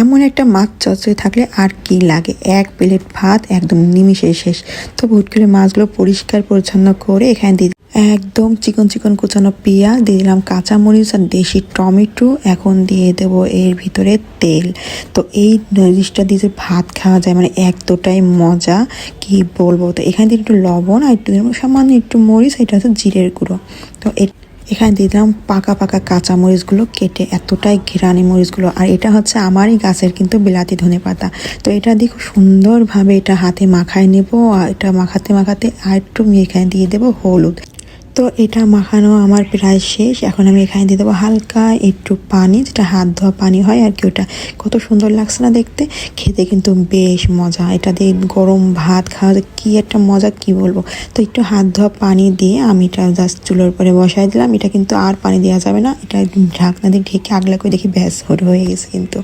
এমন একটা মাছ চচ্চড়ি থাকলে আর কি লাগে, এক প্লেট ভাত একদম নিমিষে শেষ। তো হুট করে মাছগুলো পরিষ্কার পরিচ্ছন্ন করে এখানে দিয়ে একদম চিকন চিকন কুচানো পেঁয়াজ দিয়ে দিলাম, কাঁচামরিচ আর দেশি টমেটো। এখন দিয়ে দেব এর ভিতরে তেল। তো এই জিনিসটা দিয়ে যে ভাত খাওয়া যায় মানে এতটাই মজা, কি বলবো। তো এখানে দিয়ে একটু লবণ আর একটু সামান্য একটু মরিচ, এটা হচ্ছে জিরের গুঁড়ো। তো এখানে দিয়ে দিলাম পাকা পাকা কাঁচা মরিচগুলো কেটে, এতটাই ঘিরানি মরিচগুলো। আর এটা হচ্ছে আমারই গাছের কিন্তু বিলাতি ধনেপাতা। তো এটা দিয়ে খুব সুন্দরভাবে এটা হাতে মাখায় নেব। আর এটা মাখাতে মাখাতে আর একটু এখানে দিয়ে দেবো হলুদ। তো এটা মাখানো আমার প্রায় শেষ। এখন আমি এখানে দিয়ে দেবো হালকা একটু পানি, যেটা হাত ধোয়া পানি হয় আর কি। ওটা কত সুন্দর লাগছে না দেখতে, খেতে কিন্তু বেশ মজা। এটা দিয়ে গরম ভাত খাওয়া কি একটা মজা, কি বলবো। তো একটু হাত ধোয়া পানি দিয়ে আমি এটা জাস্ট চুলোর উপরে বসাই দিলাম। এটা কিন্তু আর পানি দেওয়া যাবে না, এটা ঢাকনা দিয়ে ঢেকে আগলা করে দেখি ব্যাস হয়ে গেছে কিন্তু।